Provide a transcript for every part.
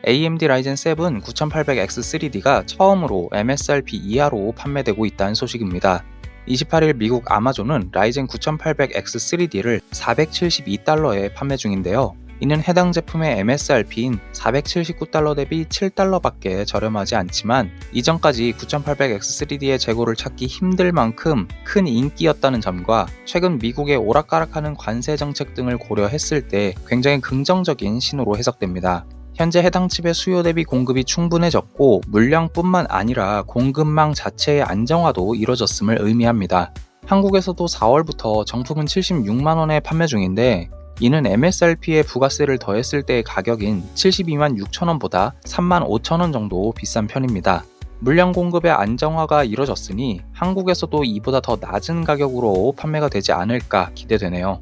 AMD 라이젠 7 9800X3D가 처음으로 MSRP 이하로 판매되고 있다는 소식입니다. 28일 미국 아마존은 라이젠 9800X3D를 472달러에 판매 중인데요. 이는 해당 제품의 MSRP인 479달러 대비 7달러밖에 저렴하지 않지만 이전까지 9800X3D의 재고를 찾기 힘들 만큼 큰 인기였다는 점과 최근 미국의 오락가락하는 관세 정책 등을 고려했을 때 굉장히 긍정적인 신호로 해석됩니다. 현재 해당 칩의 수요 대비 공급이 충분해졌고 물량뿐만 아니라 공급망 자체의 안정화도 이뤄졌음을 의미합니다. 한국에서도 4월부터 정품은 76만원에 판매 중인데 이는 MSRP에 부가세를 더했을 때의 가격인 72만 6천원보다 3만 5천원 정도 비싼 편입니다. 물량 공급의 안정화가 이뤄졌으니 한국에서도 이보다 더 낮은 가격으로 판매가 되지 않을까 기대되네요.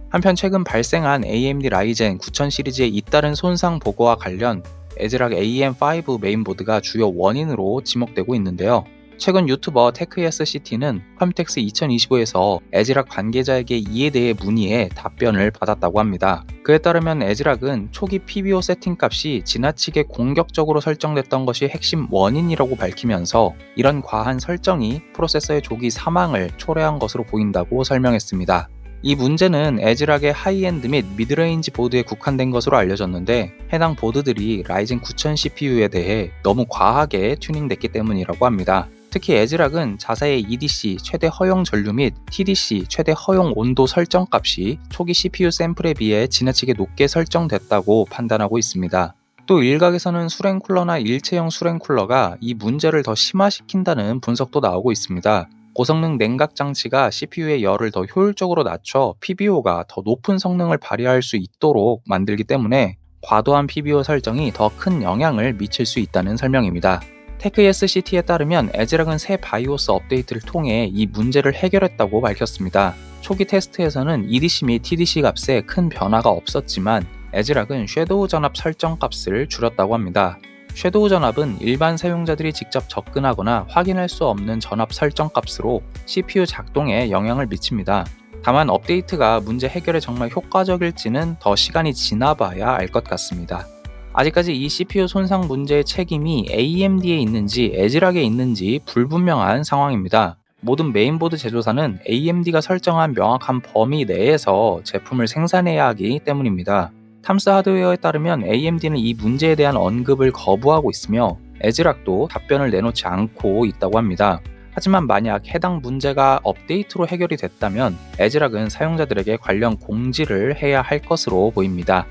한편 최근 발생한 AMD 라이젠 9000 시리즈의 잇따른 손상 보고와 관련 에즈락 AM5 메인보드가 주요 원인으로 지목되고 있는데요. 최근 유튜버 테크예스CT는 컴텍스 2025에서 에즈락 관계자에게 이에 대해 문의해 답변을 받았다고 합니다. 그에 따르면 에즈락은 초기 PBO 세팅 값이 지나치게 공격적으로 설정됐던 것이 핵심 원인이라고 밝히면서 이런 과한 설정이 프로세서의 조기 사망을 초래한 것으로 보인다고 설명했습니다. 이 문제는 에즈락의 하이엔드 및 미드레인지 보드에 국한된 것으로 알려졌는데 해당 보드들이 라이젠 9000 CPU에 대해 너무 과하게 튜닝됐기 때문이라고 합니다. 특히 에즈락은 자사의 EDC 최대 허용 전류 및 TDC 최대 허용 온도 설정 값이 초기 CPU 샘플에 비해 지나치게 높게 설정됐다고 판단하고 있습니다. 또 일각에서는 수랭쿨러나 일체형 수랭쿨러가 이 문제를 더 심화시킨다는 분석도 나오고 있습니다. 고성능 냉각 장치가 CPU의 열을 더 효율적으로 낮춰 PBO가 더 높은 성능을 발휘할 수 있도록 만들기 때문에 과도한 PBO 설정이 더 큰 영향을 미칠 수 있다는 설명입니다. 테크예스CT에 따르면 에즈락은 새 바이오스 업데이트를 통해 이 문제를 해결했다고 밝혔습니다. 초기 테스트에서는 EDC 및 TDC 값에 큰 변화가 없었지만 에즈락은 섀도우 전압 설정 값을 줄였다고 합니다. 섀도우 전압은 일반 사용자들이 직접 접근하거나 확인할 수 없는 전압 설정 값으로 CPU 작동에 영향을 미칩니다. 다만 업데이트가 문제 해결에 정말 효과적일지는 더 시간이 지나봐야 알 것 같습니다. 아직까지 이 CPU 손상 문제의 책임이 AMD에 있는지 에즈락에 있는지 불분명한 상황입니다. 모든 메인보드 제조사는 AMD가 설정한 명확한 범위 내에서 제품을 생산해야 하기 때문입니다. 탐스 하드웨어에 따르면 AMD는 이 문제에 대한 언급을 거부하고 있으며 에즈락도 답변을 내놓지 않고 있다고 합니다. 하지만 만약 해당 문제가 업데이트로 해결이 됐다면 에즈락은 사용자들에게 관련 공지를 해야 할 것으로 보입니다.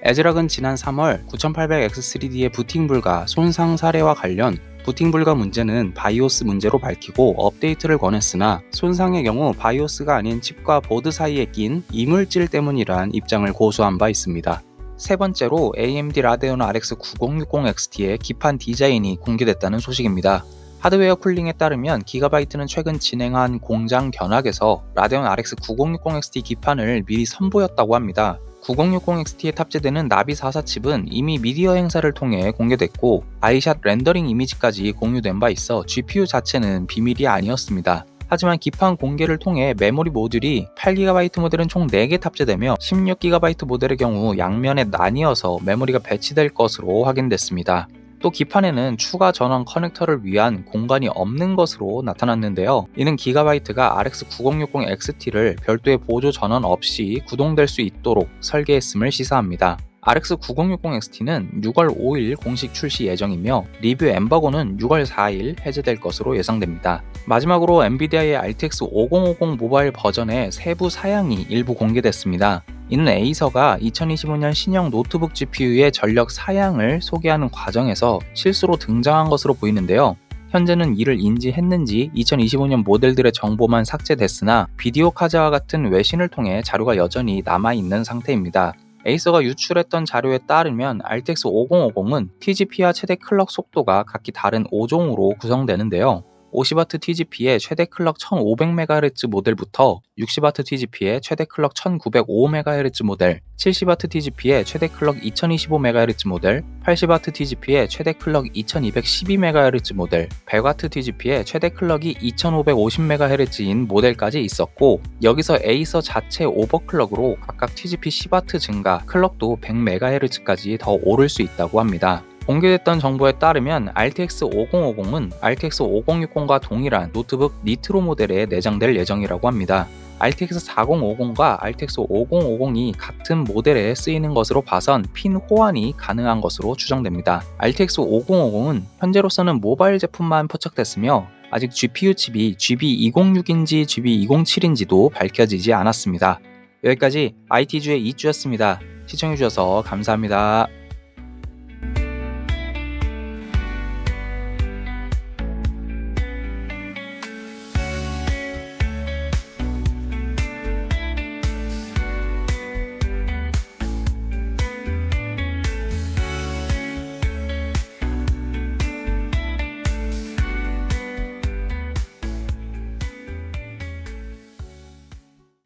에즈락은 지난 3월 9800X3D의 부팅 불가 손상 사례와 관련 부팅 불가 문제는 바이오스 문제로 밝히고 업데이트를 권했으나 손상의 경우 바이오스가 아닌 칩과 보드 사이에 낀 이물질 때문이란 입장을 고수한 바 있습니다. 세 번째로 AMD 라데온 RX 9060XT의 기판 디자인이 공개됐다는 소식입니다. 하드웨어 쿨링에 따르면 기가바이트는 최근 진행한 공장 견학에서 라데온 RX 9060XT 기판을 미리 선보였다고 합니다. 9060XT에 탑재되는 나비 44 칩은 이미 미디어 행사를 통해 공개됐고 아이샷 렌더링 이미지까지 공유된 바 있어 GPU 자체는 비밀이 아니었습니다. 하지만 기판 공개를 통해 메모리 모듈이 8GB 모델은 총 4개 탑재되며 16GB 모델의 경우 양면에 나뉘어서 메모리가 배치될 것으로 확인됐습니다. 또 기판에는 추가 전원 커넥터를 위한 공간이 없는 것으로 나타났는데요. 이는 기가바이트가 RX 9060XT를 별도의 보조 전원 없이 구동될 수 있도록 설계했음을 시사합니다. RX 9060XT는 6월 5일 공식 출시 예정이며 리뷰 엠버고는 6월 4일 해제될 것으로 예상됩니다. 마지막으로 엔비디아의 RTX 5050 모바일 버전의 세부 사양이 일부 공개됐습니다. 이는 에이서가 2025년 신형 노트북 GPU의 전력 사양을 소개하는 과정에서 실수로 등장한 것으로 보이는데요. 현재는 이를 인지했는지 2025년 모델들의 정보만 삭제됐으나 비디오 카드와 같은 외신을 통해 자료가 여전히 남아있는 상태입니다. 에이서가 유출했던 자료에 따르면 RTX 5050은 TGP와 최대 클럭 속도가 각기 다른 5종으로 구성되는데요. 50W TGP의 최대 클럭 1500MHz 모델부터 60W TGP의 최대 클럭 1905MHz 모델, 70W TGP의 최대 클럭 2025MHz 모델, 80W TGP의 최대 클럭 2212MHz 모델, 100W TGP의 최대 클럭이 2550MHz인 모델까지 있었고 여기서 에이서 자체 오버클럭으로 각각 TGP 10W 증가, 클럭도 100MHz까지 더 오를 수 있다고 합니다. 공개됐던 정보에 따르면 RTX 5050은 RTX 5060과 동일한 노트북 니트로 모델에 내장될 예정이라고 합니다. RTX 4050과 RTX 5050이 같은 모델에 쓰이는 것으로 봐선 핀 호환이 가능한 것으로 추정됩니다. RTX 5050은 현재로서는 모바일 제품만 포착됐으며 아직 GPU 칩이 GB206인지 GB207인지도 밝혀지지 않았습니다. 여기까지 IT주의 이주였습니다. 시청해주셔서 감사합니다.